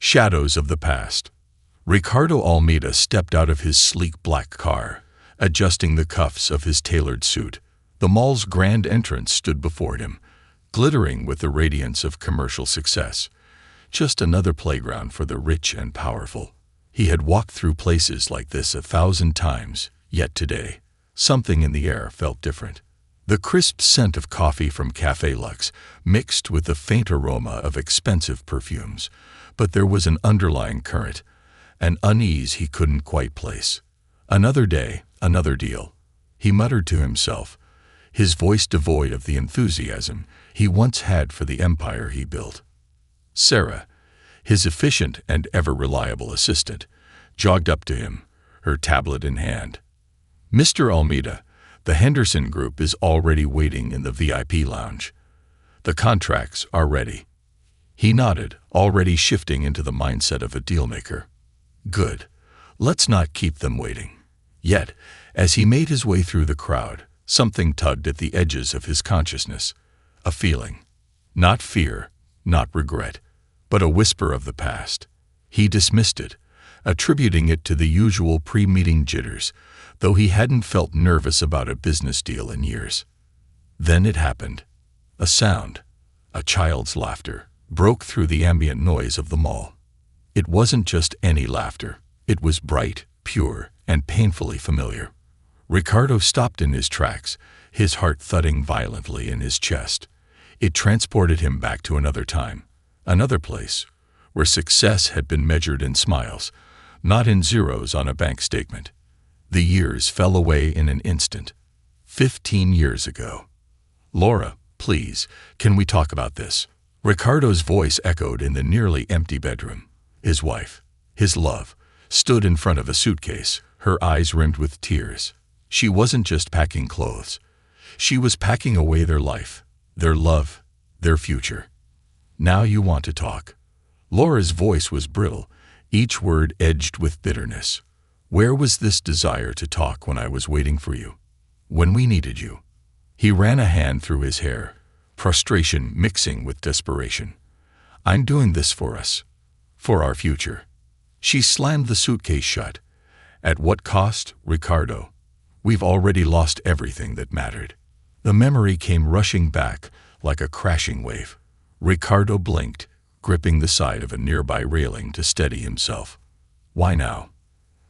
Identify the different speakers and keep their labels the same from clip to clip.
Speaker 1: Shadows of the past. Ricardo Almeida stepped out of his sleek black car, adjusting the cuffs of his tailored suit. The mall's grand entrance stood before him, glittering with the radiance of commercial success. Just another playground for the rich and powerful. He had walked through places like this 1,000 times, yet today, something in the air felt different. The crisp scent of coffee from Café Lux mixed with the faint aroma of expensive perfumes, but there was an underlying current, an unease he couldn't quite place. Another day, another deal, he muttered to himself, his voice devoid of the enthusiasm he once had for the empire he built. Sarah, his efficient and ever-reliable assistant, jogged up to him, her tablet in hand. "Mr. Almeida, the Henderson Group is already waiting in the VIP lounge. The contracts are ready." He nodded, already shifting into the mindset of a dealmaker. "Good. Let's not keep them waiting." Yet, as he made his way through the crowd, something tugged at the edges of his consciousness. A feeling. Not fear, not regret, but a whisper of the past. He dismissed it, attributing it to the usual pre-meeting jitters, though he hadn't felt nervous about a business deal in years. Then it happened. A sound, a child's laughter, broke through the ambient noise of the mall. It wasn't just any laughter. It was bright, pure, and painfully familiar. Ricardo stopped in his tracks, his heart thudding violently in his chest. It transported him back to another time, another place, where success had been measured in smiles, not in zeros on a bank statement. The years fell away in an instant. 15 years ago. "Laura, please, can we talk about this?" Ricardo's voice echoed in the nearly empty bedroom. His wife, his love, stood in front of a suitcase, her eyes rimmed with tears. She wasn't just packing clothes. She was packing away their life, their love, their future. "Now you want to talk." Laura's voice was brittle, each word edged with bitterness. "Where was this desire to talk when I was waiting for you? When we needed you?" He ran a hand through his hair, frustration mixing with desperation. "I'm doing this for us. For our future." She slammed the suitcase shut. "At what cost, Ricardo? We've already lost everything that mattered." The memory came rushing back like a crashing wave. Ricardo blinked, gripping the side of a nearby railing to steady himself. Why now?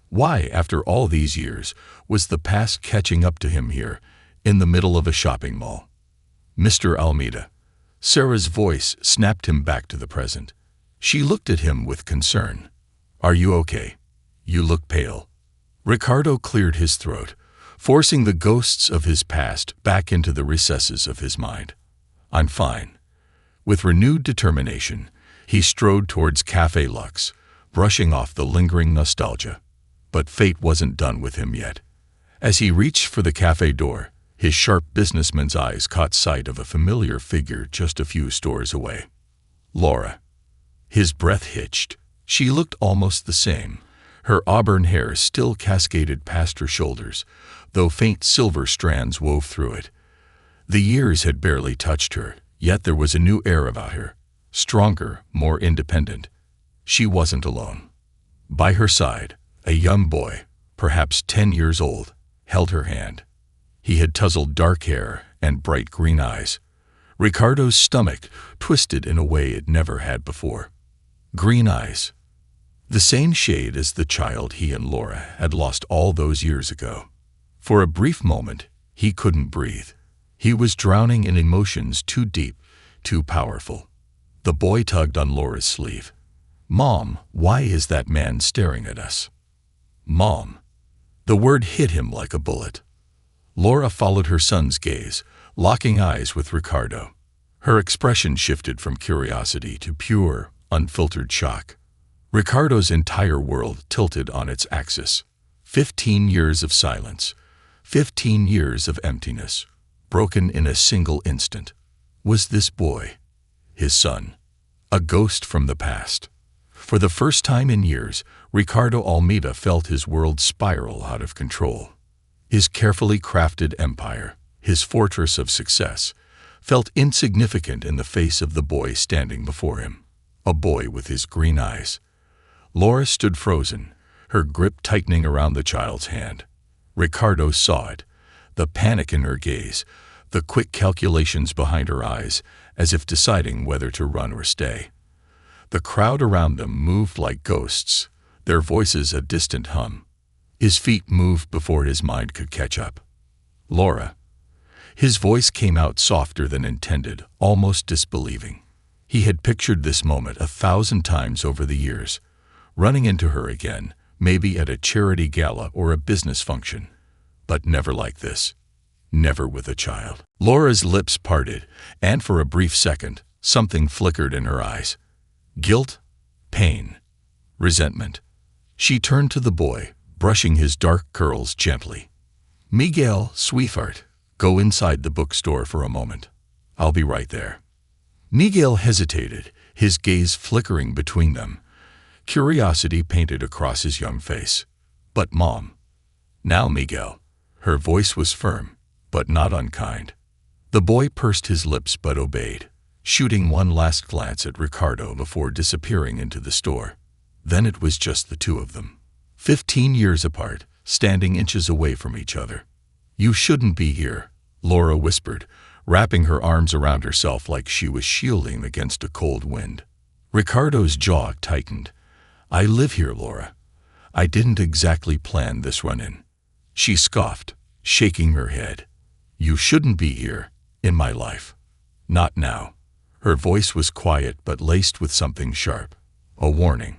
Speaker 1: Why, after all these years, was the past catching up to him here, in the middle of a shopping mall? "Mr. Almeida." Sarah's voice snapped him back to the present. She looked at him with concern. "Are you okay? You look pale." Ricardo cleared his throat, forcing the ghosts of his past back into the recesses of his mind. "I'm fine." With renewed determination, he strode towards Café Lux, brushing off the lingering nostalgia. But fate wasn't done with him yet. As he reached for the cafe door, his sharp businessman's eyes caught sight of a familiar figure just a few stores away. Laura. His breath hitched. She looked almost the same. Her auburn hair still cascaded past her shoulders, though faint silver strands wove through it. The years had barely touched her, yet there was a new air about her, stronger, more independent. She wasn't alone. By her side, a young boy, perhaps 10 years old, held her hand. He had tousled dark hair and bright green eyes. Ricardo's stomach twisted in a way it never had before. Green eyes. The same shade as the child he and Laura had lost all those years ago. For a brief moment, he couldn't breathe. He was drowning in emotions too deep, too powerful. The boy tugged on Laura's sleeve. "Mom, why is that man staring at us?" "Mom." The word hit him like a bullet. Laura followed her son's gaze, locking eyes with Ricardo. Her expression shifted from curiosity to pure, unfiltered shock. Ricardo's entire world tilted on its axis. 15 years of silence. 15 years of emptiness, broken in a single instant. Was this boy, his son, a ghost from the past? For the first time in years, Ricardo Almeida felt his world spiral out of control. His carefully crafted empire, his fortress of success, felt insignificant in the face of the boy standing before him. a boy with his green eyes. Laura stood frozen, her grip tightening around the child's hand. Ricardo saw it, the panic in her gaze, the quick calculations behind her eyes, as if deciding whether to run or stay. The crowd around them moved like ghosts, their voices a distant hum. His feet moved before his mind could catch up. Laura. His voice came out softer than intended, almost disbelieving. He had pictured this moment 1,000 times over the years, running into her again, maybe at a charity gala or a business function. But never like this. Never with a child. Laura's lips parted, and for a brief second, something flickered in her eyes. Guilt, pain, resentment. She turned to the boy, brushing his dark curls gently. "Miguel, sweetheart, go inside the bookstore for a moment. I'll be right there." Miguel hesitated, his gaze flickering between them. Curiosity painted across his young face. "But Mom." "Now, Miguel." Her voice was firm, but not unkind. The boy pursed his lips but obeyed, shooting one last glance at Ricardo before disappearing into the store. Then it was just the two of them. 15 years apart, standing inches away from each other. "You shouldn't be here," Laura whispered, wrapping her arms around herself like she was shielding against a cold wind. Ricardo's jaw tightened. "I live here, Laura. I didn't exactly plan this run-in." She scoffed, shaking her head. "You shouldn't be here, in my life. Not now." Her voice was quiet but laced with something sharp. A warning.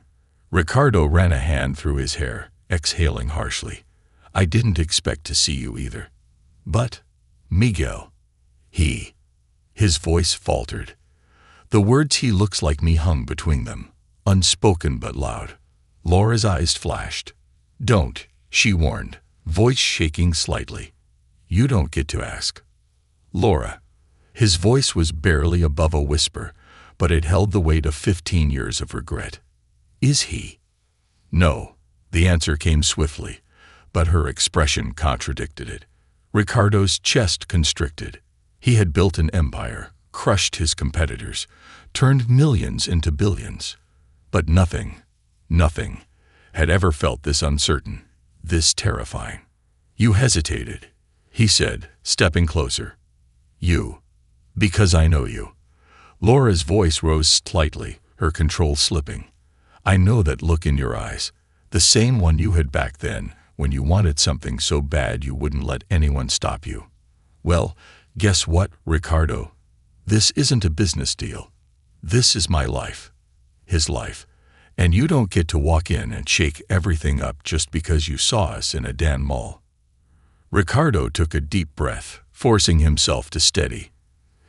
Speaker 1: Ricardo ran a hand through his hair, exhaling harshly. "I didn't expect to see you either." "But, Miguel." His voice faltered. The words "he looks like me" hung between them, unspoken but loud. Laura's eyes flashed. "Don't," she warned, voice shaking slightly. "You don't get to ask." "Laura." His voice was barely above a whisper, but it held the weight of 15 years of regret. "Is he?" "No." The answer came swiftly, but her expression contradicted it. Ricardo's chest constricted. He had built an empire, crushed his competitors, turned millions into billions. But nothing had ever felt this uncertain, this terrifying. "You hesitated," he said, stepping closer. "You. Because I know you." Laura's voice rose slightly, her control slipping. "I know that look in your eyes, the same one you had back then, when you wanted something so bad you wouldn't let anyone stop you. Well, guess what, Ricardo? This isn't a business deal. This is my life. His life. And you don't get to walk in and shake everything up just because you saw us in a damn mall." Ricardo took a deep breath, forcing himself to steady.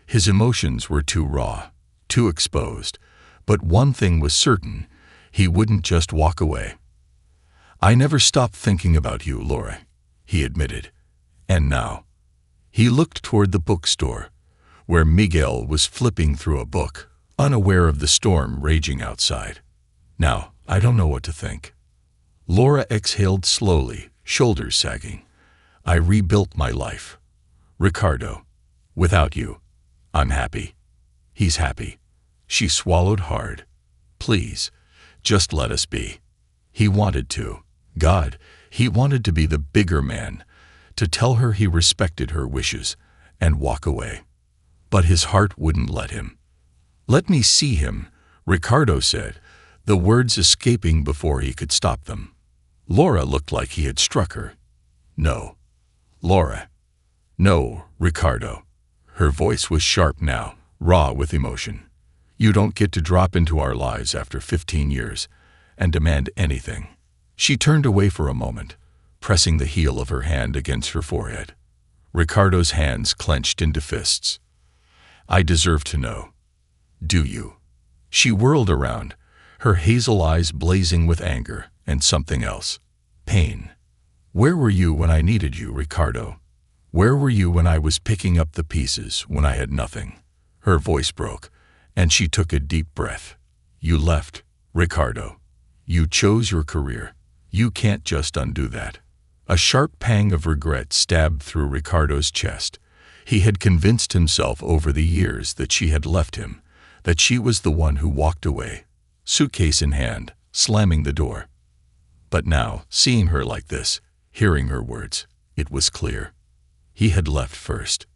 Speaker 1: His emotions were too raw, too exposed, but one thing was certain, he wouldn't just walk away. "I never stopped thinking about you, Laura," he admitted. "And now." He looked toward the bookstore, where Miguel was flipping through a book, unaware of the storm raging outside. "Now, I don't know what to think." Laura exhaled slowly, shoulders sagging. "I rebuilt my life. Ricardo, without you, I'm happy. He's happy." She swallowed hard. "Please, just let us be." He wanted to. God, he wanted to be the bigger man, to tell her he respected her wishes, and walk away. But his heart wouldn't let him. "Let me see him," Ricardo said, the words escaping before he could stop them. Laura looked like he had struck her. "No." "Laura." "No, Ricardo." Her voice was sharp now, raw with emotion. "You don't get to drop into our lives after 15 years and demand anything." She turned away for a moment, pressing the heel of her hand against her forehead. Ricardo's hands clenched into fists. "I deserve to know. Do you?" She whirled around, her hazel eyes blazing with anger and something else. Pain. "Where were you when I needed you, Ricardo? Where were you when I was picking up the pieces, when I had nothing?" Her voice broke, and she took a deep breath. "You left, Ricardo. You chose your career. You can't just undo that." A sharp pang of regret stabbed through Ricardo's chest. He had convinced himself over the years that she had left him, that she was the one who walked away, suitcase in hand, slamming the door. But now, seeing her like this, hearing her words, it was clear. He had left first.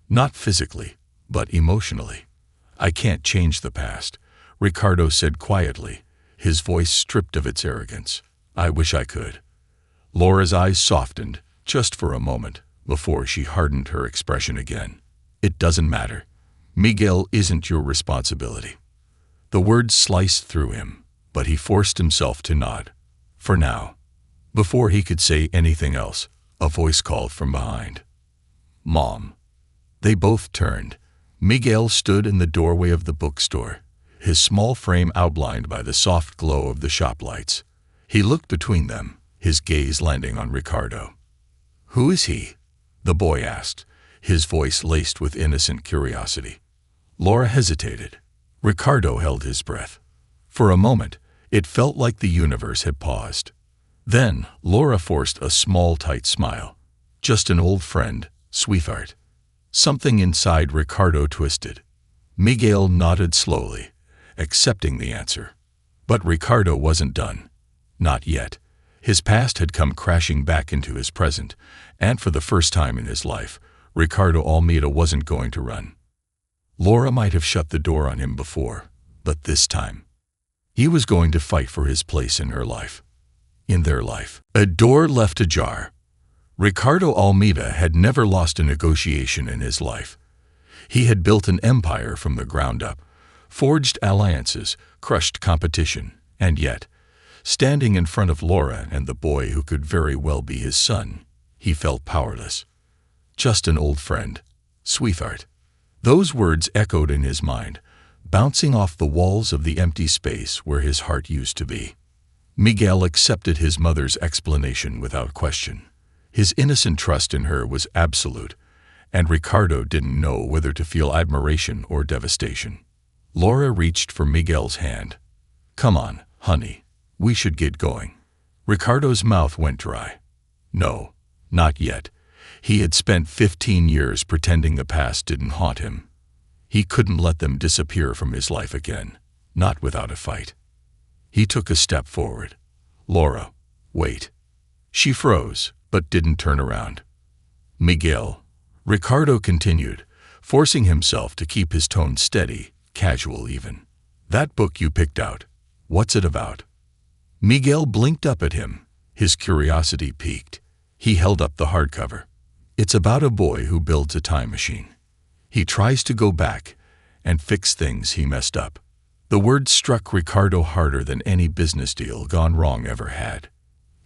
Speaker 1: Not physically, but emotionally. "I can't change the past," Ricardo said quietly, his voice stripped of its arrogance. "I wish I could." Laura's eyes softened, just for a moment, before she hardened her expression again. "It doesn't matter. Miguel isn't your responsibility." The words sliced through him, but he forced himself to nod. For now. Before he could say anything else, a voice called from behind. "Mom." They both turned. Miguel stood in the doorway of the bookstore, his small frame outlined by the soft glow of the shop lights. He looked between them, his gaze landing on Ricardo. "Who is he?" the boy asked, his voice laced with innocent curiosity. Laura hesitated. Ricardo held his breath. For a moment, it felt like the universe had paused. Then, Laura forced a small, tight smile. "Just an old friend, sweetheart." Something inside Ricardo twisted. Miguel nodded slowly, accepting the answer. But Ricardo wasn't done. Not yet. His past had come crashing back into his present, and for the first time in his life, Ricardo Almeida wasn't going to run. Laura might have shut the door on him before, but this time, he was going to fight for his place in her life. In their life. A door left ajar. Ricardo Almeida had never lost a negotiation in his life. He had built an empire from the ground up, forged alliances, crushed competition, and yet, standing in front of Laura and the boy who could very well be his son, he felt powerless. "Just an old friend, sweetheart." Those words echoed in his mind, bouncing off the walls of the empty space where his heart used to be. Miguel accepted his mother's explanation without question. His innocent trust in her was absolute, and Ricardo didn't know whether to feel admiration or devastation. Laura reached for Miguel's hand. "Come on, honey. We should get going." Ricardo's mouth went dry. No, not yet. He had spent 15 years pretending the past didn't haunt him. He couldn't let them disappear from his life again, not without a fight. He took a step forward. "Laura, wait." She froze, but didn't turn around. "Miguel," Ricardo continued, forcing himself to keep his tone steady, casual even. "That book you picked out, what's it about?" Miguel blinked up at him, his curiosity piqued. He held up the hardcover. "It's about a boy who builds a time machine. He tries to go back and fix things he messed up." The words struck Ricardo harder than any business deal gone wrong ever had.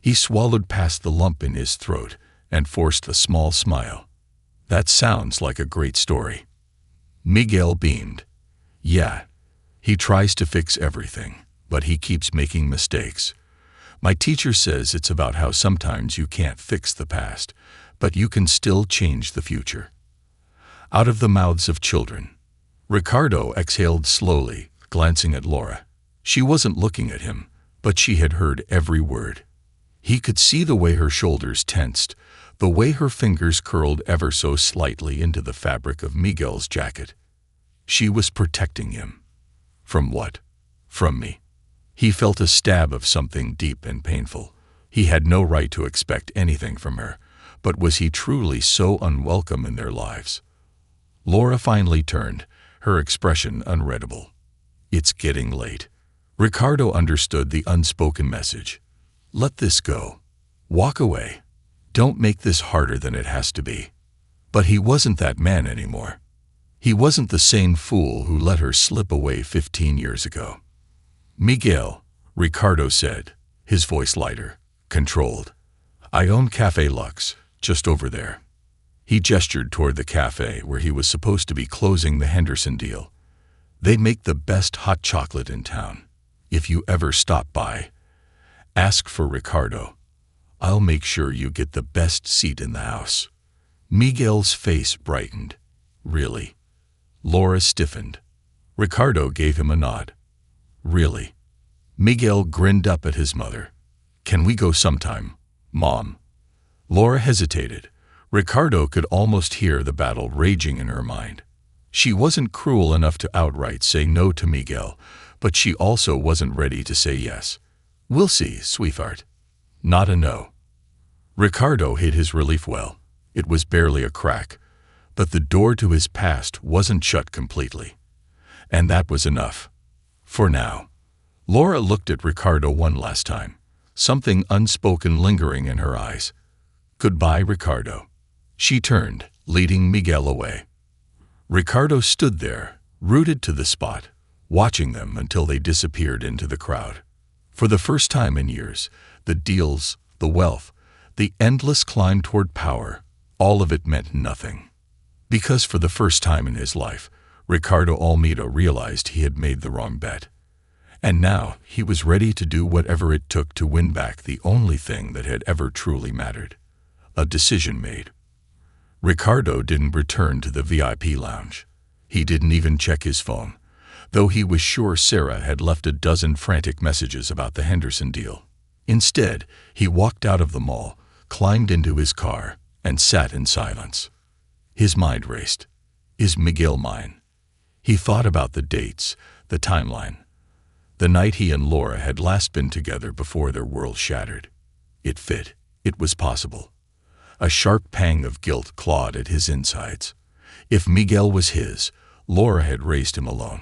Speaker 1: He swallowed past the lump in his throat and forced a small smile. "That sounds like a great story." Miguel beamed. "Yeah. He tries to fix everything, but he keeps making mistakes. My teacher says it's about how sometimes you can't fix the past, but you can still change the future." Out of the mouths of children, Ricardo exhaled slowly, glancing at Laura. She wasn't looking at him, but she had heard every word. He could see the way her shoulders tensed, the way her fingers curled ever so slightly into the fabric of Miguel's jacket. She was protecting him. From what? From me. He felt a stab of something deep and painful. He had no right to expect anything from her, but was he truly so unwelcome in their lives? Laura finally turned, her expression unreadable. "It's getting late." Ricardo understood the unspoken message. "Let this go. Walk away. Don't make this harder than it has to be." But he wasn't that man anymore. He wasn't the same fool who let her slip away 15 years ago. "Miguel," Ricardo said, his voice lighter, controlled. "I own Café Lux, just over there." He gestured toward the cafe where he was supposed to be closing the Henderson deal. "They make the best hot chocolate in town. If you ever stop by, ask for Ricardo. I'll make sure you get the best seat in the house." Miguel's face brightened. "Really?" Laura stiffened. Ricardo gave him a nod. "Really?" Miguel grinned up at his mother. "Can we go sometime, Mom?" Laura hesitated. Ricardo could almost hear the battle raging in her mind. She wasn't cruel enough to outright say no to Miguel, but she also wasn't ready to say yes. "We'll see, sweetheart." Not a no. Ricardo hid his relief well. It was barely a crack, but the door to his past wasn't shut completely. And that was enough. For now. Laura looked at Ricardo one last time, something unspoken lingering in her eyes. "Goodbye, Ricardo." She turned, leading Miguel away. Ricardo stood there, rooted to the spot, watching them until they disappeared into the crowd. For the first time in years, the deals, the wealth, the endless climb toward power, all of it meant nothing. Because for the first time in his life, Ricardo Almeida realized he had made the wrong bet. And now he was ready to do whatever it took to win back the only thing that had ever truly mattered. A decision made. Ricardo didn't return to the VIP lounge. He didn't even check his phone, though he was sure Sarah had left a dozen frantic messages about the Henderson deal. Instead, he walked out of the mall, climbed into his car, and sat in silence. His mind raced. Is Miguel mine? He thought about the dates, the timeline. The night he and Laura had last been together before their world shattered. It fit. It was possible. A sharp pang of guilt clawed at his insides. If Miguel was his, Laura had raised him alone.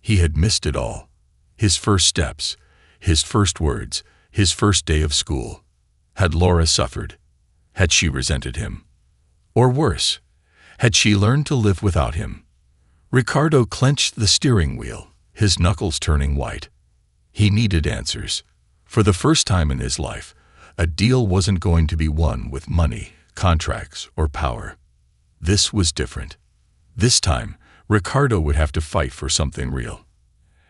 Speaker 1: He had missed it all. His first steps, his first words, his first day of school. Had Laura suffered? Had she resented him? Or worse, had she learned to live without him? Ricardo clenched the steering wheel, his knuckles turning white. He needed answers. For the first time in his life, a deal wasn't going to be won with money, contracts, or power. This was different. This time, Ricardo would have to fight for something real.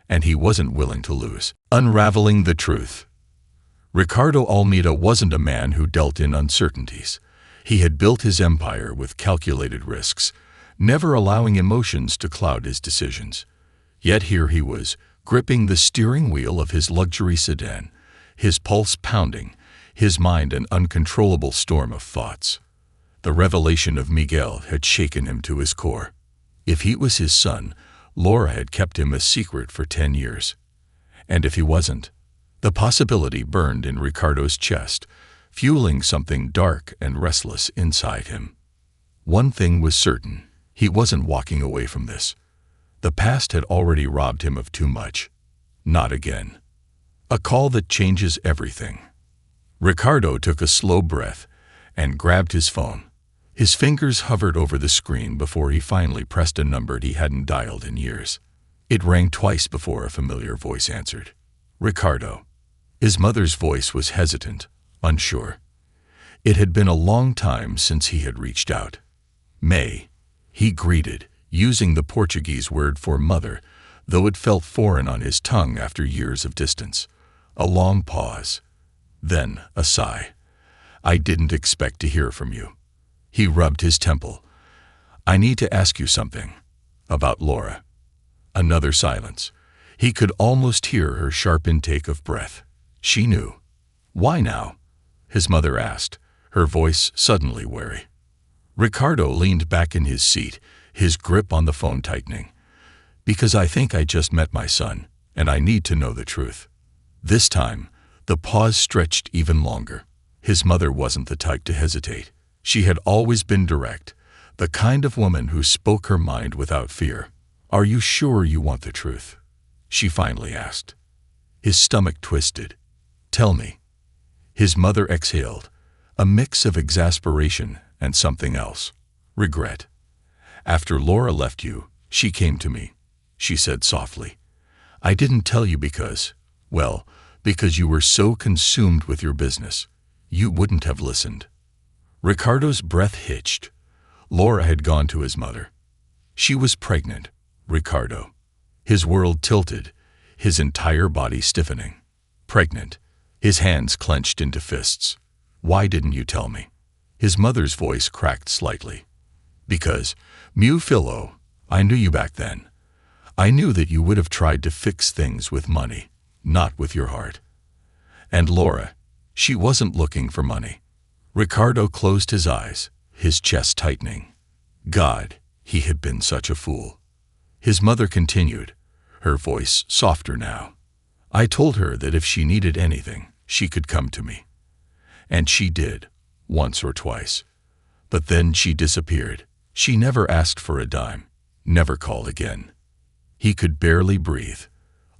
Speaker 1: And he wasn't willing to lose. Unraveling the truth. Ricardo Almeida wasn't a man who dealt in uncertainties. He had built his empire with calculated risks, never allowing emotions to cloud his decisions. Yet here he was, gripping the steering wheel of his luxury sedan, his pulse pounding, his mind an uncontrollable storm of thoughts. The revelation of Miguel had shaken him to his core. If he was his son, Laura had kept him a secret for 10 years. And if he wasn't, the possibility burned in Ricardo's chest, fueling something dark and restless inside him. One thing was certain, he wasn't walking away from this. The past had already robbed him of too much. Not again. A call that changes everything. Ricardo took a slow breath and grabbed his phone. His fingers hovered over the screen before he finally pressed a number he hadn't dialed in years. It rang twice before a familiar voice answered. Ricardo. His mother's voice was hesitant, unsure. It had been a long time since he had reached out. "May," he greeted, using the Portuguese word for mother, though it felt foreign on his tongue after years of distance. A long pause. Then a sigh. "I didn't expect to hear from you." He rubbed his temple. "I need to ask you something. About Laura." Another silence. He could almost hear her sharp intake of breath. She knew. "Why now?" his mother asked, her voice suddenly wary. Ricardo leaned back in his seat, his grip on the phone tightening. "Because I think I just met my son, and I need to know the truth." This time, the pause stretched even longer. His mother wasn't the type to hesitate. She had always been direct, the kind of woman who spoke her mind without fear. "Are you sure you want the truth?" she finally asked. His stomach twisted. "Tell me." His mother exhaled, a mix of exasperation and something else. "Regret. After Laura left you, she came to me," she said softly. "I didn't tell you because you were so consumed with your business. You wouldn't have listened." Ricardo's breath hitched. Laura had gone to his mother. She was pregnant, Ricardo. His world tilted, his entire body stiffening. Pregnant, his hands clenched into fists. "Why didn't you tell me?" His mother's voice cracked slightly. "Because, meu filho, I knew you back then. I knew that you would have tried to fix things with money, not with your heart. And Laura, she wasn't looking for money." Ricardo closed his eyes, his chest tightening. God, he had been such a fool. His mother continued, her voice softer now. "I told her that if she needed anything, she could come to me. And she did, once or twice. But then she disappeared. She never asked for a dime, never called again." He could barely breathe.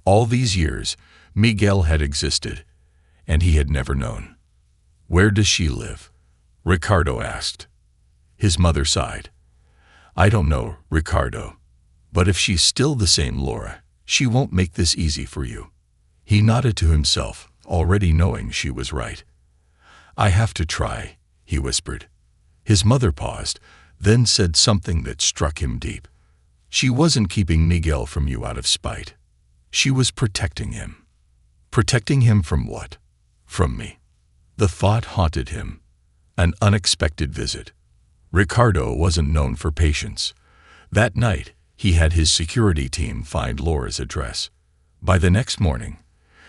Speaker 1: All these years, Miguel had existed, and he had never known. "Where does she live?" Ricardo asked. His mother sighed. "I don't know, Ricardo. But if she's still the same Laura, she won't make this easy for you." He nodded to himself, already knowing she was right. "I have to try," he whispered. His mother paused, then said something that struck him deep. "She wasn't keeping Miguel from you out of spite. She was protecting him." Protecting him from what? From me. The thought haunted him. An unexpected visit. Ricardo wasn't known for patience. That night, he had his security team find Laura's address. By the next morning,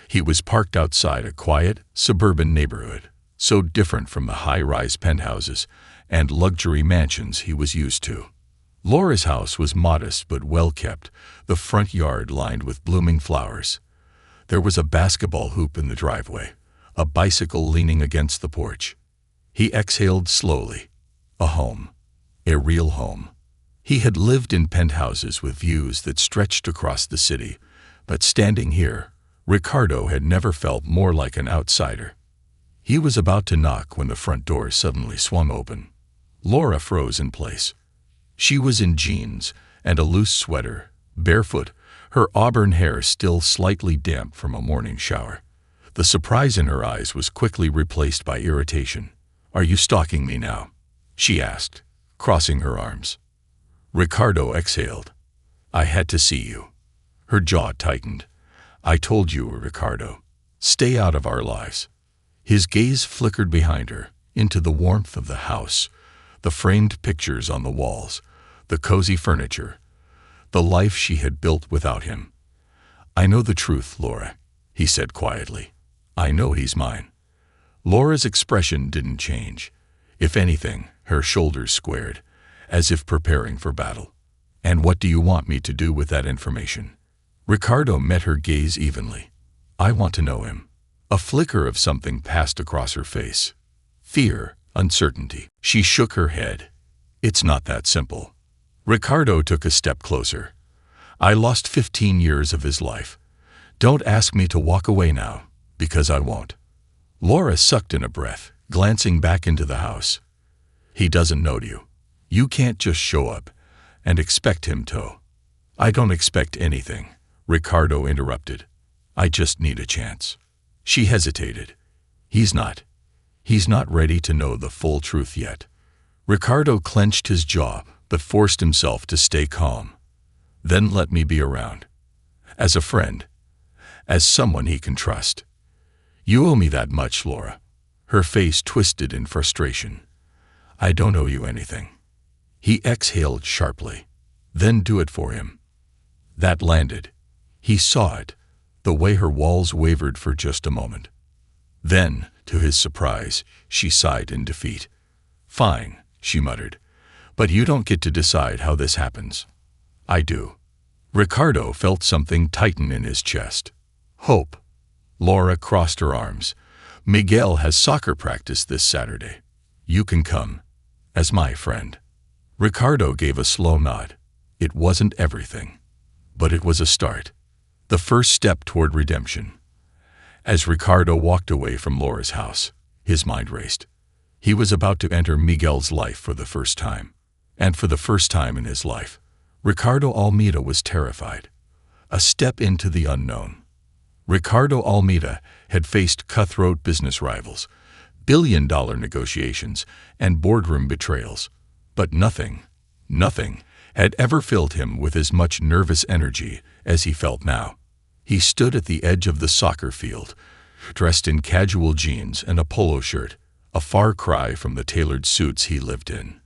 Speaker 1: he was parked outside a quiet, suburban neighborhood, so different from the high-rise penthouses and luxury mansions he was used to. Laura's house was modest but well-kept, the front yard lined with blooming flowers. There was a basketball hoop in the driveway, a bicycle leaning against the porch. He exhaled slowly. A home. A real home. He had lived in penthouses with views that stretched across the city, but standing here, Ricardo had never felt more like an outsider. He was about to knock when the front door suddenly swung open. Laura froze in place. She was in jeans and a loose sweater, barefoot, her auburn hair still slightly damp from a morning shower. The surprise in her eyes was quickly replaced by irritation. "Are you stalking me now?" she asked, crossing her arms. Ricardo exhaled. "I had to see you." Her jaw tightened. "I told you, Ricardo. Stay out of our lives." His gaze flickered behind her, into the warmth of the house, the framed pictures on the walls, the cozy furniture, the life she had built without him. "I know the truth, Laura," he said quietly. "I know he's mine." Laura's expression didn't change. If anything, her shoulders squared, as if preparing for battle. "And what do you want me to do with that information?" Ricardo met her gaze evenly. "I want to know him." A flicker of something passed across her face. Fear, uncertainty. She shook her head. "It's not that simple." Ricardo took a step closer. "I lost 15 years of his life. Don't ask me to walk away now, because I won't." Laura sucked in a breath, glancing back into the house. "He doesn't know you. You can't just show up and expect him to." "I don't expect anything," Ricardo interrupted. "I just need a chance." She hesitated. He's not ready to know the full truth yet." Ricardo clenched his jaw, but forced himself to stay calm. "Then let me be around. As a friend. As someone he can trust." "You owe me that much, Laura." Her face twisted in frustration. "I don't owe you anything." He exhaled sharply. "Then do it for him." That landed. He saw it, the way her walls wavered for just a moment. Then, to his surprise, she sighed in defeat. "Fine," she muttered. "But you don't get to decide how this happens." "I do." Ricardo felt something tighten in his chest. "Hope." Laura crossed her arms. "Miguel has soccer practice this Saturday. You can come. As my friend." Ricardo gave a slow nod. It wasn't everything, but it was a start. The first step toward redemption. As Ricardo walked away from Laura's house, his mind raced. He was about to enter Miguel's life for the first time. And for the first time in his life, Ricardo Almeida was terrified. A step into the unknown. Ricardo Almeida had faced cutthroat business rivals, billion-dollar negotiations, and boardroom betrayals. But nothing had ever filled him with as much nervous energy as he felt now. He stood at the edge of the soccer field, dressed in casual jeans and a polo shirt, a far cry from the tailored suits he lived in.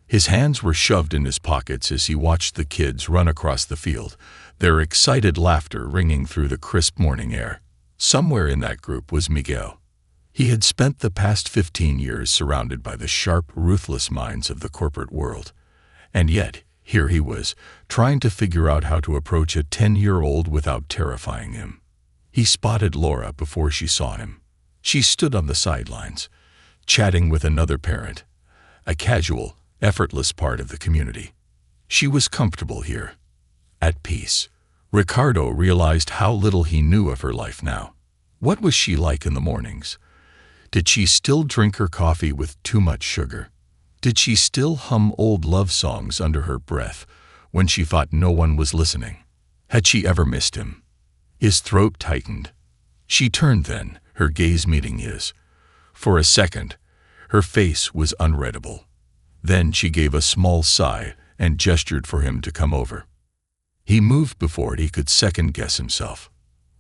Speaker 1: His hands were shoved in his pockets as he watched the kids run across the field, their excited laughter ringing through the crisp morning air. Somewhere in that group was Miguel. He had spent the past 15 years surrounded by the sharp, ruthless minds of the corporate world. And yet, Here he was, trying to figure out how to approach a 10-year-old without terrifying him. He spotted Laura before she saw him. She stood on the sidelines, chatting with another parent, a casual, effortless part of the community. She was comfortable here, at peace. Ricardo realized how little he knew of her life now. What was she like in the mornings? Did she still drink her coffee with too much sugar? Did she still hum old love songs under her breath when she thought no one was listening? Had she ever missed him? His throat tightened. She turned then, her gaze meeting his. For a second, her face was unreadable. Then she gave a small sigh and gestured for him to come over. He moved before he could second-guess himself.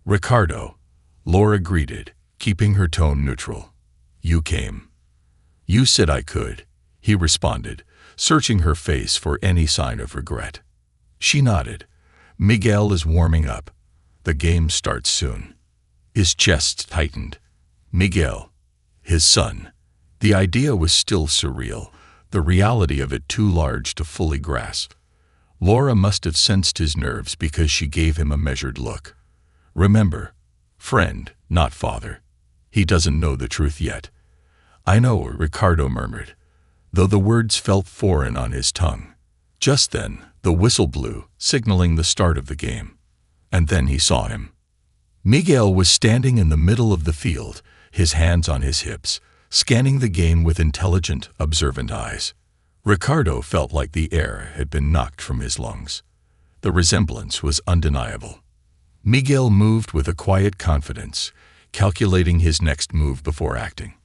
Speaker 1: "Ricardo," Laura greeted, keeping her tone neutral. "You came." "You said I could," he responded, searching her face for any sign of regret. She nodded. "Miguel is warming up. The game starts soon." His chest tightened. Miguel, his son. The idea was still surreal, the reality of it too large to fully grasp. Laura must have sensed his nerves because she gave him a measured look. "Remember, friend, not father. He doesn't know the truth yet." "I know," Ricardo murmured, though the words felt foreign on his tongue. Just then, the whistle blew, signaling the start of the game. And then he saw him. Miguel was standing in the middle of the field, his hands on his hips, scanning the game with intelligent, observant eyes. Ricardo felt like the air had been knocked from his lungs. The resemblance was undeniable. Miguel moved with a quiet confidence, calculating his next move before acting.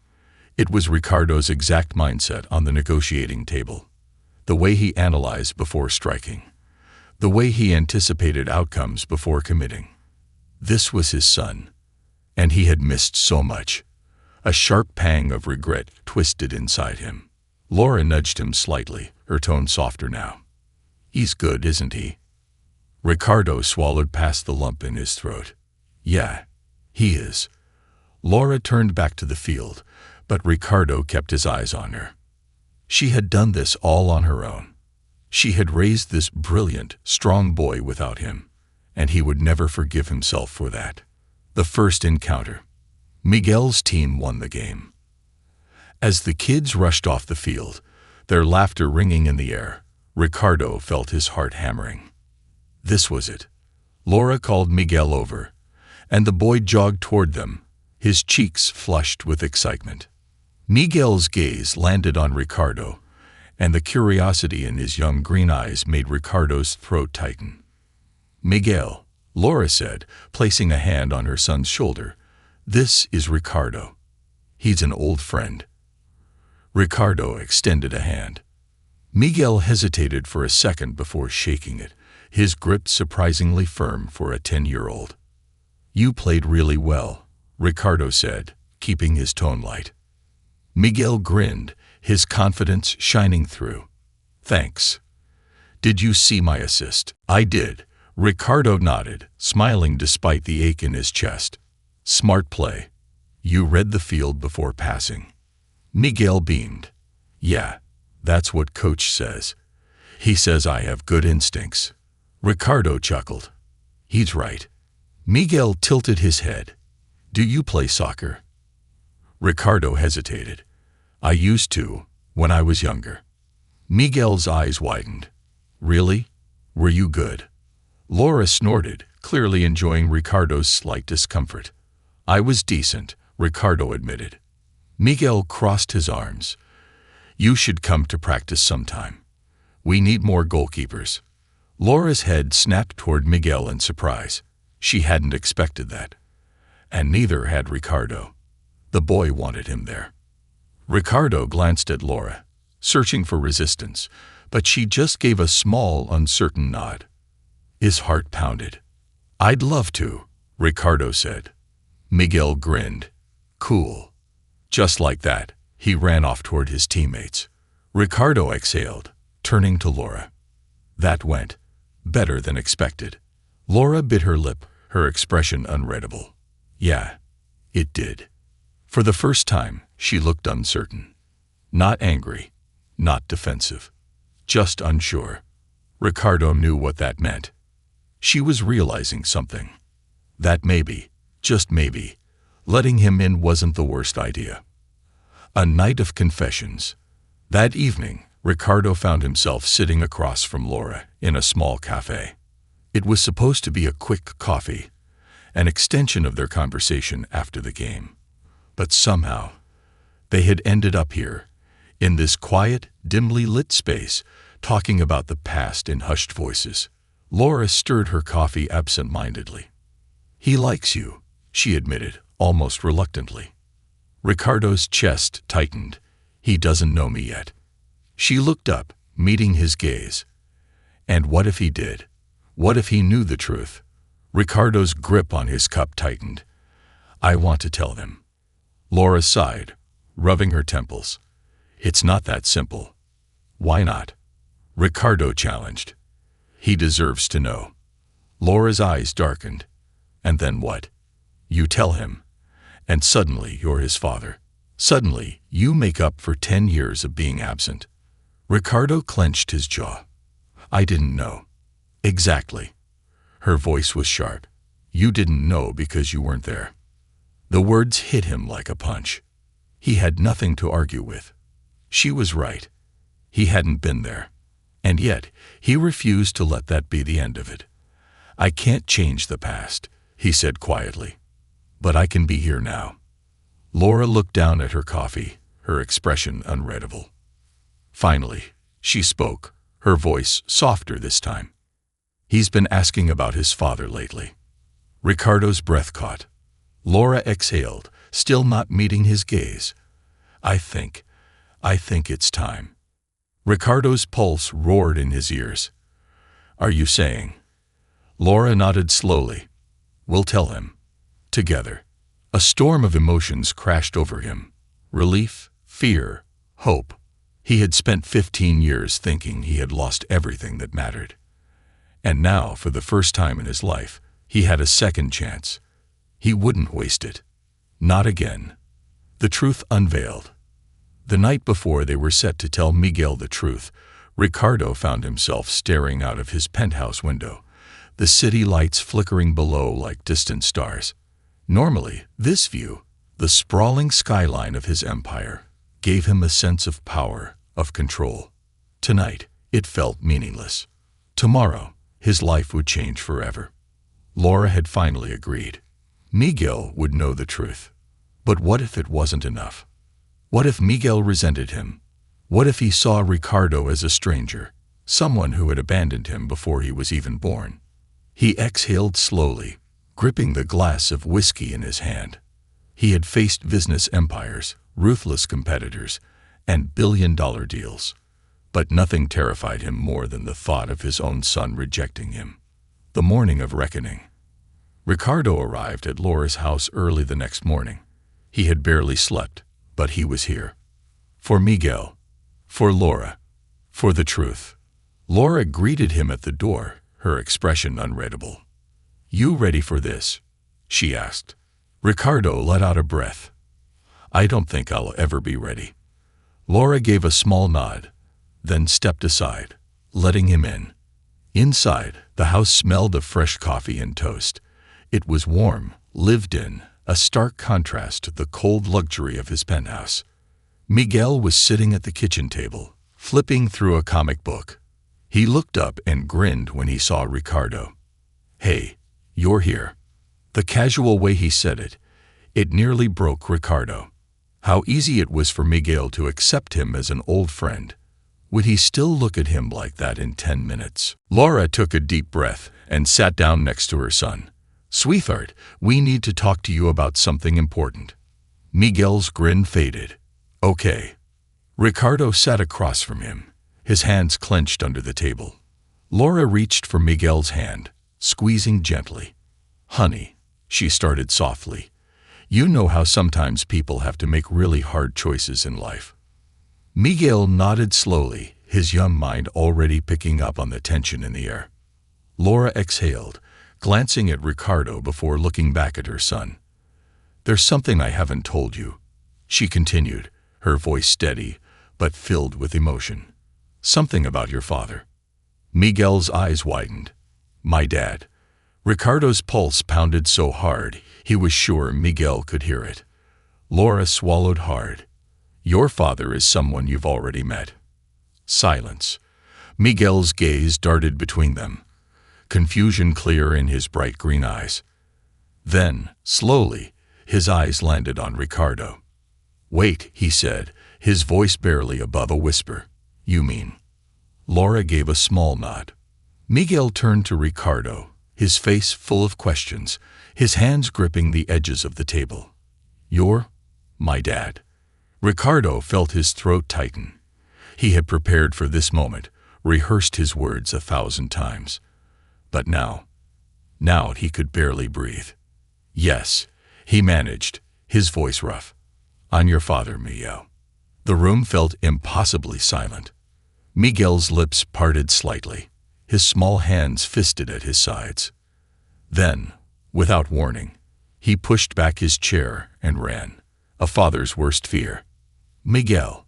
Speaker 1: It was Ricardo's exact mindset on the negotiating table. The way he analyzed before striking. The way he anticipated outcomes before committing. This was his son, and he had missed so much. A sharp pang of regret twisted inside him. Laura nudged him slightly, her tone softer now. "He's good, isn't he?" Ricardo swallowed past the lump in his throat. "Yeah, he is." Laura turned back to the field, but Ricardo kept his eyes on her. She had done this all on her own. She had raised this brilliant, strong boy without him, and he would never forgive himself for that. The first encounter. Miguel's team won the game. As the kids rushed off the field, their laughter ringing in the air, Ricardo felt his heart hammering. This was it. Laura called Miguel over, and the boy jogged toward them, his cheeks flushed with excitement. Miguel's gaze landed on Ricardo, and the curiosity in his young green eyes made Ricardo's throat tighten. "Miguel," Laura said, placing a hand on her son's shoulder. "This is Ricardo. He's an old friend." Ricardo extended a hand. Miguel hesitated for a second before shaking it, his grip surprisingly firm for a 10-year-old. "You played really well," Ricardo said, keeping his tone light. Miguel grinned, his confidence shining through. "Thanks. Did you see my assist?" "I did." Ricardo nodded, smiling despite the ache in his chest. "Smart play. You read the field before passing." Miguel beamed. "Yeah, that's what coach says. He says I have good instincts." Ricardo chuckled. "He's right." Miguel tilted his head. "Do you play soccer?" Ricardo hesitated. "I used to, when I was younger." Miguel's eyes widened. "Really? Were you good?" Laura snorted, clearly enjoying Ricardo's slight discomfort. "I was decent," Ricardo admitted. Miguel crossed his arms. "You should come to practice sometime. We need more goalkeepers." Laura's head snapped toward Miguel in surprise. She hadn't expected that. And neither had Ricardo. The boy wanted him there. Ricardo glanced at Laura, searching for resistance, but she just gave a small, uncertain nod. His heart pounded. "I'd love to," Ricardo said. Miguel grinned. "Cool." Just like that, he ran off toward his teammates. Ricardo exhaled, turning to Laura. That went better than expected. Laura bit her lip, her expression unreadable. Yeah, it did. For the first time, she looked uncertain. Not angry, not defensive, just unsure. Ricardo knew what that meant. She was realizing something. That maybe, just maybe, letting him in wasn't the worst idea. A night of confessions. That evening, Ricardo found himself sitting across from Laura in a small cafe. It was supposed to be a quick coffee, an extension of their conversation after the game. But somehow, they had ended up here, in this quiet, dimly lit space, talking about the past in hushed voices. Laura stirred her coffee absent-mindedly. "He likes you," she admitted, almost reluctantly. Ricardo's chest tightened. "He doesn't know me yet." She looked up, meeting his gaze. And what if he did? What if he knew the truth? Ricardo's grip on his cup tightened. "I want to tell them." Laura sighed, rubbing her temples. "It's not that simple." "Why not?" Ricardo challenged. "He deserves to know." Laura's eyes darkened. "And then what? You tell him, and suddenly you're his father. Suddenly, you make up for 10 years of being absent." Ricardo clenched his jaw. "I didn't know." "Exactly." Her voice was sharp. "You didn't know because you weren't there." The words hit him like a punch. He had nothing to argue with. She was right. He hadn't been there. And yet, he refused to let that be the end of it. "I can't change the past," he said quietly. "But I can be here now." Laura looked down at her coffee, her expression unreadable. Finally, she spoke, her voice softer this time. "He's been asking about his father lately." Ricardo's breath caught. Laura exhaled, still not meeting his gaze. I think it's time." Ricardo's pulse roared in his ears. "Are you saying?" Laura nodded slowly. "We'll tell him. Together." A storm of emotions crashed over him. Relief, fear, hope. He had spent 15 years thinking he had lost everything that mattered. And now, for the first time in his life, he had a second chance. He wouldn't waste it. Not again. The truth unveiled. The night before they were set to tell Miguel the truth, Ricardo found himself staring out of his penthouse window, the city lights flickering below like distant stars. Normally, this view, the sprawling skyline of his empire, gave him a sense of power, of control. Tonight, it felt meaningless. Tomorrow, his life would change forever. Laura had finally agreed. Miguel would know the truth. But what if it wasn't enough? What if Miguel resented him? What if he saw Ricardo as a stranger, someone who had abandoned him before he was even born? He exhaled slowly, gripping the glass of whiskey in his hand. He had faced business empires, ruthless competitors, and billion-dollar deals. But nothing terrified him more than the thought of his own son rejecting him. The morning of reckoning. Ricardo arrived at Laura's house early the next morning. He had barely slept, but he was here. For Miguel. For Laura. For the truth. Laura greeted him at the door, her expression unreadable. "You ready for this?" she asked. Ricardo let out a breath. "I don't think I'll ever be ready." Laura gave a small nod, then stepped aside, letting him in. Inside, the house smelled of fresh coffee and toast. It was warm, lived in, a stark contrast to the cold luxury of his penthouse. Miguel was sitting at the kitchen table, flipping through a comic book. He looked up and grinned when he saw Ricardo. "Hey, you're here." The casual way he said it nearly broke Ricardo. How easy it was for Miguel to accept him as an old friend. Would he still look at him like that in 10 minutes? Laura took a deep breath and sat down next to her son. "Sweetheart, we need to talk to you about something important." Miguel's grin faded. "Okay." Ricardo sat across from him, his hands clenched under the table. Laura reached for Miguel's hand, squeezing gently. "Honey," she started softly, "you know how sometimes people have to make really hard choices in life." Miguel nodded slowly, his young mind already picking up on the tension in the air. Laura exhaled, glancing at Ricardo before looking back at her son. "There's something I haven't told you," she continued, her voice steady, but filled with emotion. "Something about your father." Miguel's eyes widened. My dad. Ricardo's pulse pounded so hard, he was sure Miguel could hear it. Laura swallowed hard. Your father is someone you've already met. Silence. Miguel's gaze darted between them, confusion clear in his bright green eyes. Then, slowly, his eyes landed on Ricardo. Wait, he said, his voice barely above a whisper. You mean? Laura gave a small nod. Miguel turned to Ricardo, his face full of questions, his hands gripping the edges of the table. You're my dad. Ricardo felt his throat tighten. He had prepared for this moment, rehearsed his words 1,000 times. But now he could barely breathe. Yes, he managed, his voice rough. I'm your father, Miguel. The room felt impossibly silent. Miguel's lips parted slightly, his small hands fisted at his sides. Then, without warning, he pushed back his chair and ran, a father's worst fear. Miguel.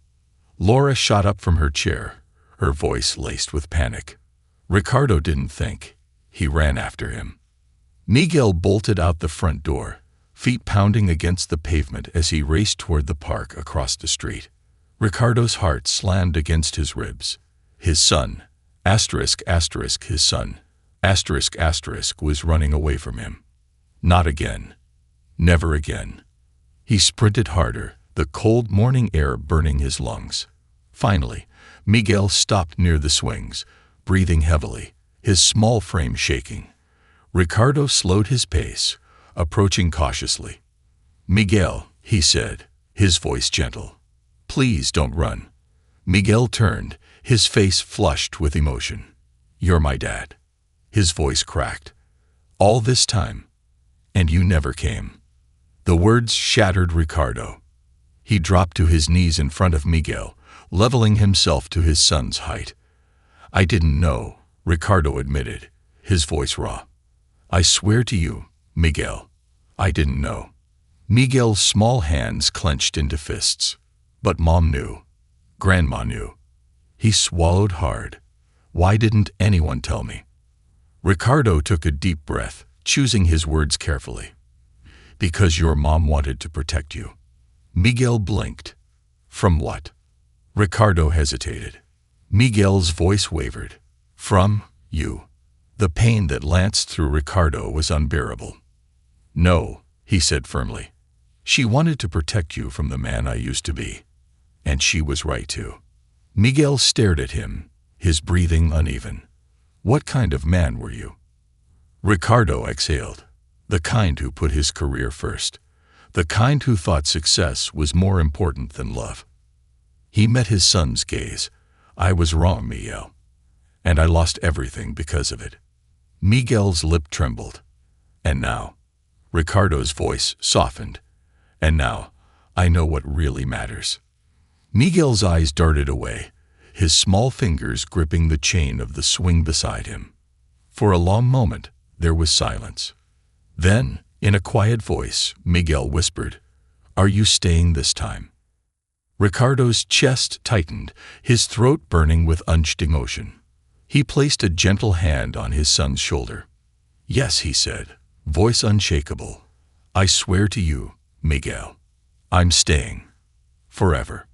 Speaker 1: Laura shot up from her chair, her voice laced with panic. Ricardo didn't think. He ran after him. Miguel bolted out the front door, feet pounding against the pavement as he raced toward the park across the street. Ricardo's heart slammed against his ribs. His son, his son, was running away from him. Not again. Never again. He sprinted harder, the cold morning air burning his lungs. Finally, Miguel stopped near the swings, breathing heavily, his small frame shaking. Ricardo slowed his pace, approaching cautiously. Miguel, he said, his voice gentle. Please don't run. Miguel turned, his face flushed with emotion. You're my dad. His voice cracked. All this time, and you never came. The words shattered Ricardo. He dropped to his knees in front of Miguel, leveling himself to his son's height. I didn't know, Ricardo admitted, his voice raw. I swear to you, Miguel, I didn't know. Miguel's small hands clenched into fists. But Mom knew. Grandma knew. He swallowed hard. Why didn't anyone tell me? Ricardo took a deep breath, choosing his words carefully. Because your mom wanted to protect you. Miguel blinked. From what? Ricardo hesitated. Miguel's voice wavered. From you. The pain that lanced through Ricardo was unbearable. No, he said firmly. She wanted to protect you from the man I used to be. And she was right too. Miguel stared at him, his breathing uneven. What kind of man were you? Ricardo exhaled. The kind who put his career first. The kind who thought success was more important than love. He met his son's gaze. I was wrong, Miguel. And I lost everything because of it. Miguel's lip trembled. And now, Ricardo's voice softened. And now, I know what really matters. Miguel's eyes darted away, his small fingers gripping the chain of the swing beside him. For a long moment, there was silence. Then, in a quiet voice, Miguel whispered, Are you staying this time? Ricardo's chest tightened, his throat burning with unched emotion. He placed a gentle hand on his son's shoulder. Yes, he said, voice unshakable. I swear to you, Miguel. I'm staying. Forever.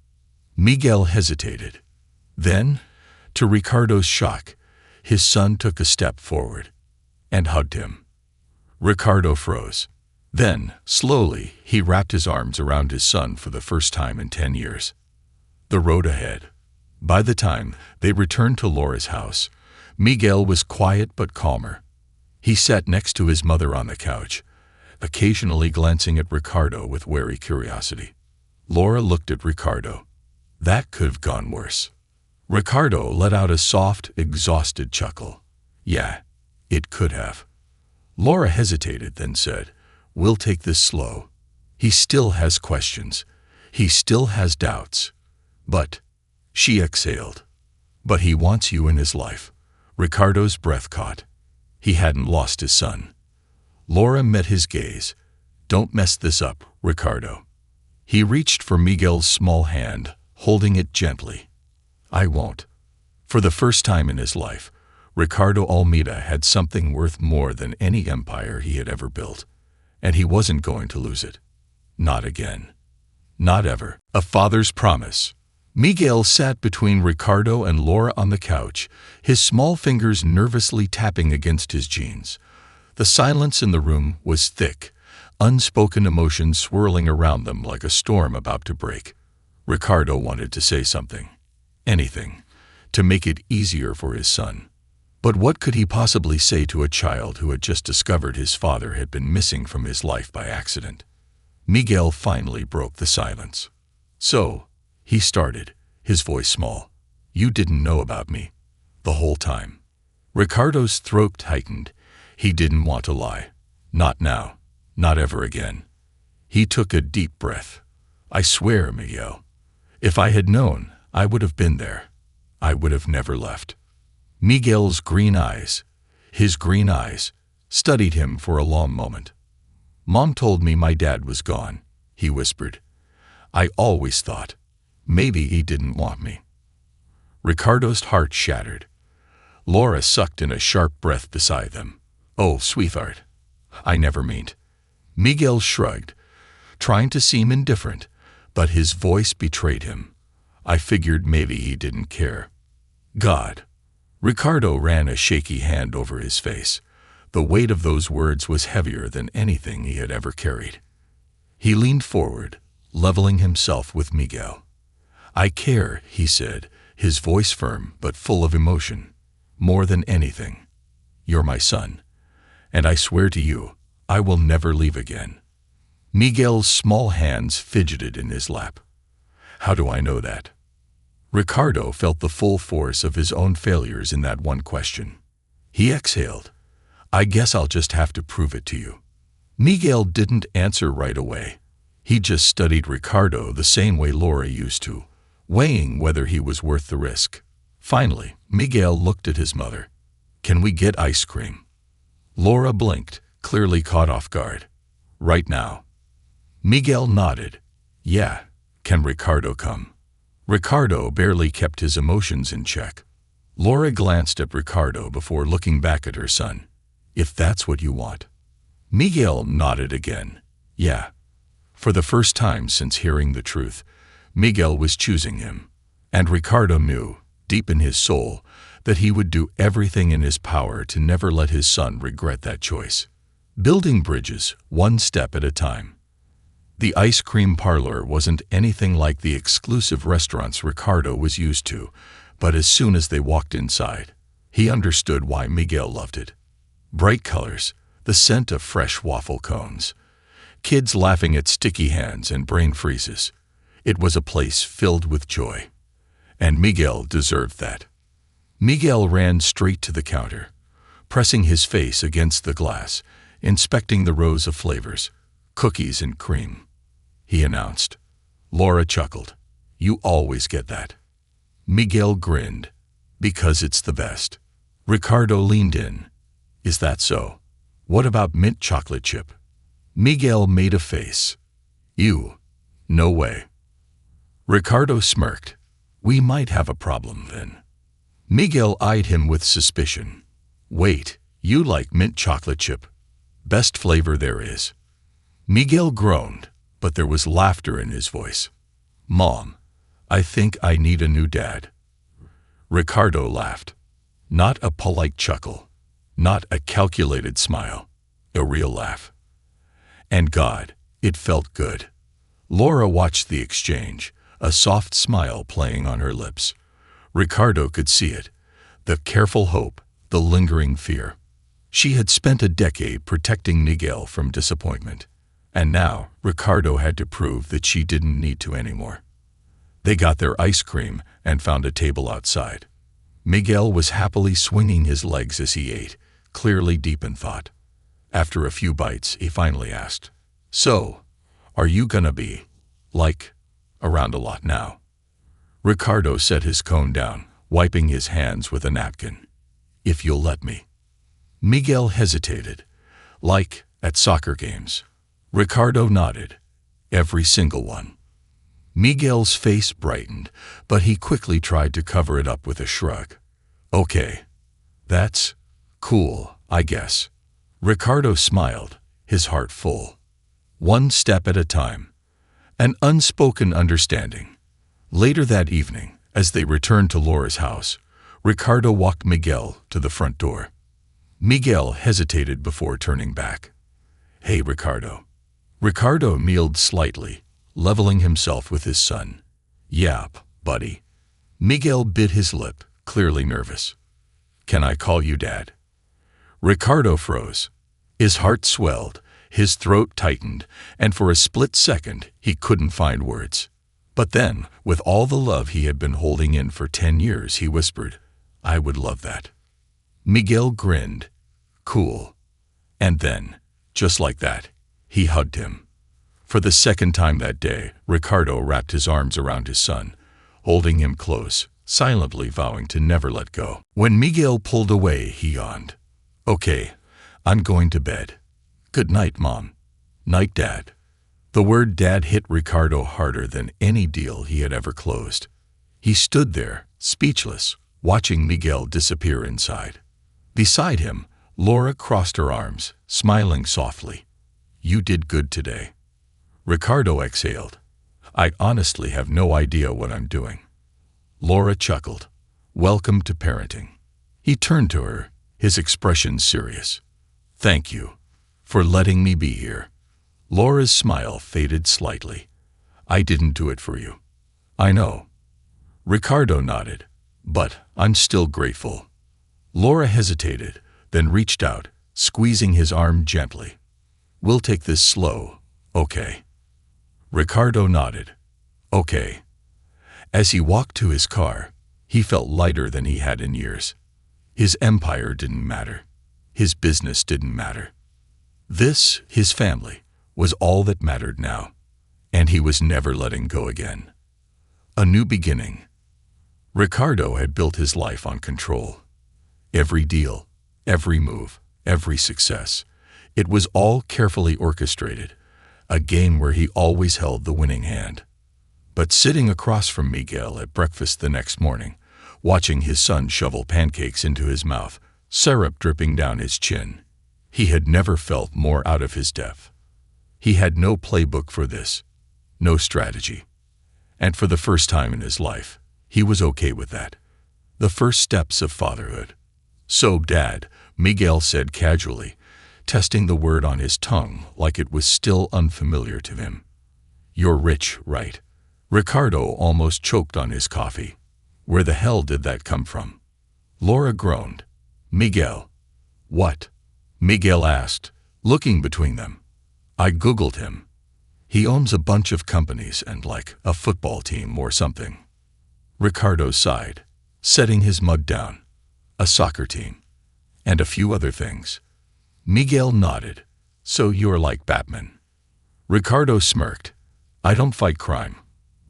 Speaker 1: Miguel hesitated. Then, to Ricardo's shock, his son took a step forward and hugged him. Ricardo froze. Then, slowly, he wrapped his arms around his son for the first time in 10 years. The road ahead. By the time they returned to Laura's house, Miguel was quiet but calmer. He sat next to his mother on the couch, occasionally glancing at Ricardo with wary curiosity. Laura looked at Ricardo. That could have gone worse. Ricardo let out a soft, exhausted chuckle. Yeah, it could have. Laura hesitated, then said, We'll take this slow. He still has questions. He still has doubts. But, she exhaled. But he wants you in his life. Ricardo's breath caught. He hadn't lost his son. Laura met his gaze. Don't mess this up, Ricardo. He reached for Miguel's small hand, holding it gently. I won't. For the first time in his life, Ricardo Almeida had something worth more than any empire he had ever built, and he wasn't going to lose it. Not again. Not ever. A father's promise. Miguel sat between Ricardo and Laura on the couch, his small fingers nervously tapping against his jeans. The silence in the room was thick, unspoken emotions swirling around them like a storm about to break. Ricardo wanted to say something, anything, to make it easier for his son. But what could he possibly say to a child who had just discovered his father had been missing from his life by accident? Miguel finally broke the silence. "So," he started, his voice small, "you didn't know about me the whole time." Ricardo's throat tightened. He didn't want to lie. Not now. Not ever again. He took a deep breath. "I swear, Miguel. If I had known, I would have been there. I would have never left." Miguel's green eyes, his green eyes, studied him for a long moment. "Mom told me my dad was gone," he whispered. "I always thought maybe he didn't want me." Ricardo's heart shattered. Laura sucked in a sharp breath beside them. "Oh, sweetheart, I never meant." Miguel shrugged, trying to seem indifferent, but his voice betrayed him. "I figured maybe he didn't care." God. Ricardo ran a shaky hand over his face. The weight of those words was heavier than anything he had ever carried. He leaned forward, leveling himself with Miguel. "I care," he said, his voice firm but full of emotion. "More than anything. You're my son, and I swear to you, I will never leave again." Miguel's small hands fidgeted in his lap. "How do I know that?" Ricardo felt the full force of his own failures in that one question. He exhaled. "I guess I'll just have to prove it to you." Miguel didn't answer right away. He just studied Ricardo the same way Laura used to, weighing whether he was worth the risk. Finally, Miguel looked at his mother. "Can we get ice cream?" Laura blinked, clearly caught off guard. "Right now?" Miguel nodded. "Yeah. Can Ricardo come?" Ricardo barely kept his emotions in check. Laura glanced at Ricardo before looking back at her son. "If that's what you want." Miguel nodded again. "Yeah." For the first time since hearing the truth, Miguel was choosing him. And Ricardo knew, deep in his soul, that he would do everything in his power to never let his son regret that choice. Building bridges, one step at a time. The ice cream parlor wasn't anything like the exclusive restaurants Ricardo was used to, but as soon as they walked inside, he understood why Miguel loved it. Bright colors, the scent of fresh waffle cones, kids laughing at sticky hands and brain freezes. It was a place filled with joy. And Miguel deserved that. Miguel ran straight to the counter, pressing his face against the glass, inspecting the rows of flavors. "Cookies and cream," he announced. Laura chuckled. "You always get that." Miguel grinned. "Because it's the best." Ricardo leaned in. "Is that so? What about mint chocolate chip?" Miguel made a face. "You? No way." Ricardo smirked. "We might have a problem then." Miguel eyed him with suspicion. "Wait, you like mint chocolate chip? Best flavor there is." Miguel groaned, but there was laughter in his voice. "Mom, I think I need a new dad." Ricardo laughed. Not a polite chuckle, not a calculated smile, a real laugh. And God, it felt good. Laura watched the exchange, a soft smile playing on her lips. Ricardo could see it, the careful hope, the lingering fear. She had spent a decade protecting Miguel from disappointment, and now Ricardo had to prove that she didn't need to anymore. They got their ice cream and found a table outside. Miguel was happily swinging his legs as he ate, clearly deep in thought. After a few bites, he finally asked, "So, are you gonna be, like, around a lot now?" Ricardo set his cone down, wiping his hands with a napkin. "If you'll let me." Miguel hesitated. "Like, at soccer games?" Ricardo nodded. "Every single one." Miguel's face brightened, but he quickly tried to cover it up with a shrug. "Okay. That's cool, I guess. Ricardo smiled, his heart full. One step at a time. An unspoken understanding. Later that evening, as they returned to Laura's house, Ricardo walked Miguel to the front door. Miguel hesitated before turning back. "Hey, Ricardo." Ricardo kneeled slightly, leveling himself with his son. "Yap, buddy." Miguel bit his lip, clearly nervous. "Can I call you Dad?" Ricardo froze. His heart swelled, his throat tightened, and for a split second he couldn't find words. But then, with all the love he had been holding in for 10 years, he whispered, "I would love that." Miguel grinned. "Cool." And then, just like that, he hugged him. For the second time that day, Ricardo wrapped his arms around his son, holding him close, silently vowing to never let go. When Miguel pulled away, he yawned. "Okay, I'm going to bed. Good night, Mom." "Night, Dad." The word Dad hit Ricardo harder than any deal he had ever closed. He stood there, speechless, watching Miguel disappear inside. Beside him, Laura crossed her arms, smiling softly. "You did good today." Ricardo exhaled. "I honestly have no idea what I'm doing." Laura chuckled. "Welcome to parenting." He turned to her, his expression serious. "Thank you for letting me be here." Laura's smile faded slightly. "I didn't do it for you." "I know." Ricardo nodded. "But I'm still grateful." Laura hesitated, then reached out, squeezing his arm gently. "We'll take this slow, okay?" Ricardo nodded. "Okay." As he walked to his car, he felt lighter than he had in years. His empire didn't matter. His business didn't matter. This, his family, was all that mattered now, and he was never letting go again. A new beginning. Ricardo had built his life on control. Every deal, every move, every success. It was all carefully orchestrated, a game where he always held the winning hand. But sitting across from Miguel at breakfast the next morning, watching his son shovel pancakes into his mouth, syrup dripping down his chin, he had never felt more out of his depth. He had no playbook for this, no strategy. And for the first time in his life, he was okay with that. The first steps of fatherhood. "So, Dad," Miguel said casually, testing the word on his tongue like it was still unfamiliar to him. "You're rich, right?" Ricardo almost choked on his coffee. Where the hell did that come from? Laura groaned. "Miguel." "What?" Miguel asked, looking between them. "I Googled him. He owns a bunch of companies and like a football team or something." Ricardo sighed, setting his mug down. "A soccer team. And a few other things." Miguel nodded. "So you're like Batman." Ricardo smirked. "I don't fight crime,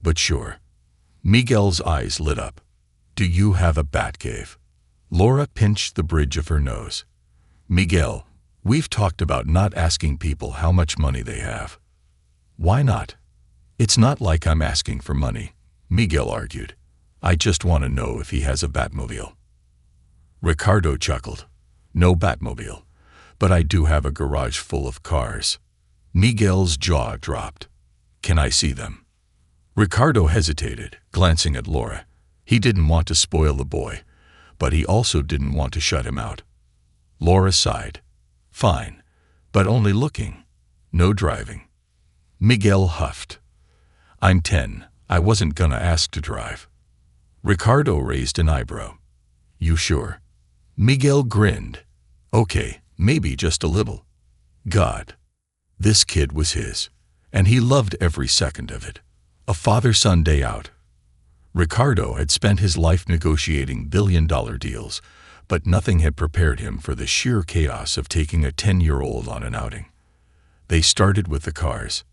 Speaker 1: but sure." Miguel's eyes lit up. "Do you have a Batcave?" Laura pinched the bridge of her nose. "Miguel, we've talked about not asking people how much money they have." "Why not?" "It's not like I'm asking for money," Miguel argued. "I just want to know if he has a Batmobile." Ricardo chuckled. "No Batmobile, but I do have a garage full of cars." Miguel's jaw dropped. "Can I see them?" Ricardo hesitated, glancing at Laura. He didn't want to spoil the boy, but he also didn't want to shut him out. Laura sighed. "Fine, but only looking. No driving." Miguel huffed. "I'm 10. I wasn't gonna ask to drive." Ricardo raised an eyebrow. "You sure?" Miguel grinned. "Okay, maybe just a little." God, this kid was his, and he loved every second of it. A father-son day out. Ricardo had spent his life negotiating billion-dollar deals, but nothing had prepared him for the sheer chaos of taking a 10-year-old on an outing. They started with the cars.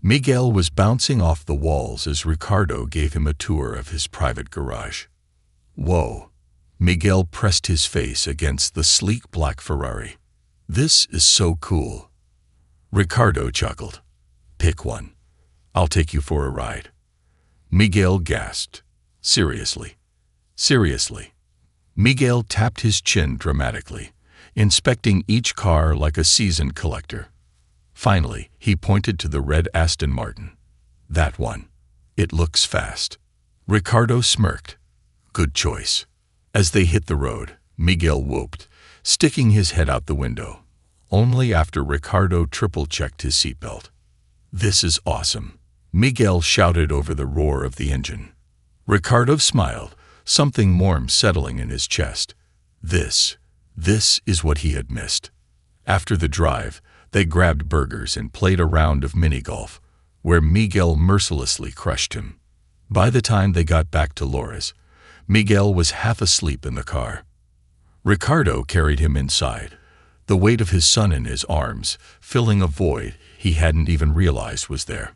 Speaker 1: Miguel was bouncing off the walls as Ricardo gave him a tour of his private garage. "Whoa." Miguel pressed his face against the sleek black Ferrari. "This is so cool." Ricardo chuckled. "Pick one. I'll take you for a ride." Miguel gasped. "Seriously? Seriously?" Miguel tapped his chin dramatically, inspecting each car like a seasoned collector. Finally, he pointed to the red Aston Martin. That one. It looks fast. Ricardo smirked. Good choice. As they hit the road, Miguel whooped, sticking his head out the window. Only after Ricardo triple-checked his seatbelt. This is awesome, Miguel shouted over the roar of the engine. Ricardo smiled, something warm settling in his chest. This is what he had missed. After the drive, they grabbed burgers and played a round of mini-golf, where Miguel mercilessly crushed him. By the time they got back to Laura's, Miguel was half asleep in the car. Ricardo carried him inside, the weight of his son in his arms, filling a void he hadn't even realized was there.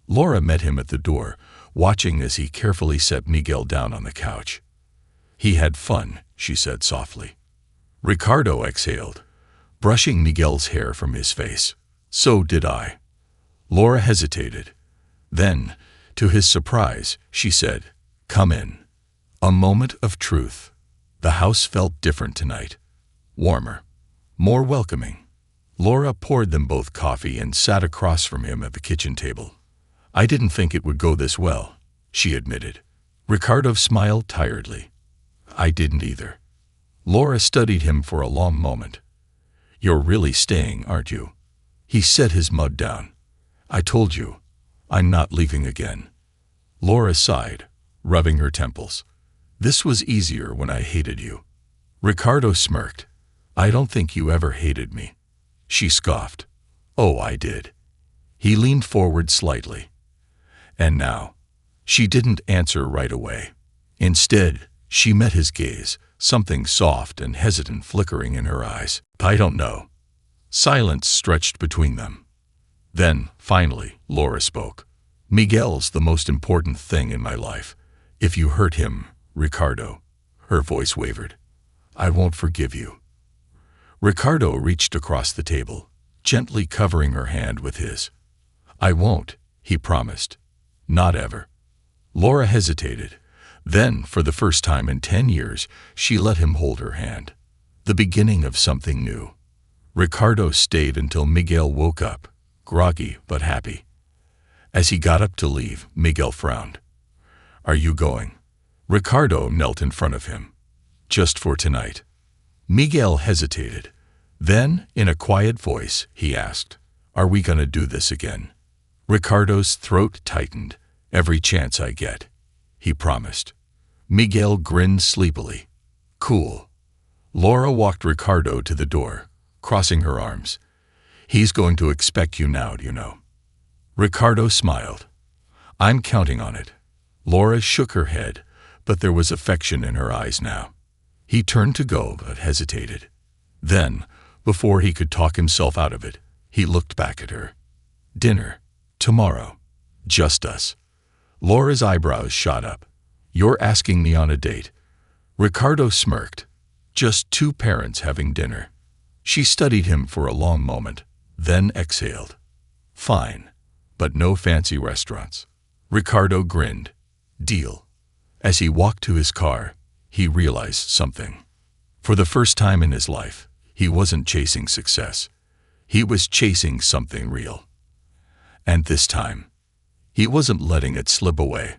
Speaker 1: Laura met him at the door, watching as he carefully set Miguel down on the couch. He had fun, she said softly. Ricardo exhaled, brushing Miguel's hair from his face. So did I. Laura hesitated. Then, to his surprise, she said, "Come in." A moment of truth. The house felt different tonight. Warmer. More welcoming. Laura poured them both coffee and sat across from him at the kitchen table. I didn't think it would go this well, she admitted. Ricardo smiled tiredly. I didn't either. Laura studied him for a long moment. You're really staying, aren't you? He set his mug down. I told you, I'm not leaving again. Laura sighed, rubbing her temples. This was easier when I hated you. Ricardo smirked. I don't think you ever hated me. She scoffed. Oh, I did. He leaned forward slightly. And now? She didn't answer right away. Instead, she met his gaze, something soft and hesitant flickering in her eyes. I don't know. Silence stretched between them. Then, finally, Laura spoke. Miguel's the most important thing in my life. If you hurt him, Ricardo, her voice wavered, I won't forgive you. Ricardo reached across the table, gently covering her hand with his. I won't, he promised. Not ever. Laura hesitated. Then, for the first time in 10 years, she let him hold her hand. The beginning of something new. Ricardo stayed until Miguel woke up, groggy but happy. As he got up to leave, Miguel frowned. Are you going? Ricardo knelt in front of him. Just for tonight. Miguel hesitated. Then, in a quiet voice, he asked, Are we gonna do this again? Ricardo's throat tightened. Every chance I get, he promised. Miguel grinned sleepily. Cool. Laura walked Ricardo to the door, crossing her arms. He's going to expect you now, you know. Ricardo smiled. I'm counting on it. Laura shook her head, but there was affection in her eyes now. He turned to go, but hesitated. Then, before he could talk himself out of it, he looked back at her. Dinner. Tomorrow. Just us. Laura's eyebrows shot up. You're asking me on a date. Ricardo smirked. Just two parents having dinner. She studied him for a long moment, then exhaled. Fine, but no fancy restaurants. Ricardo grinned. Deal. As he walked to his car, he realized something. For the first time in his life, he wasn't chasing success. He was chasing something real. And this time, he wasn't letting it slip away.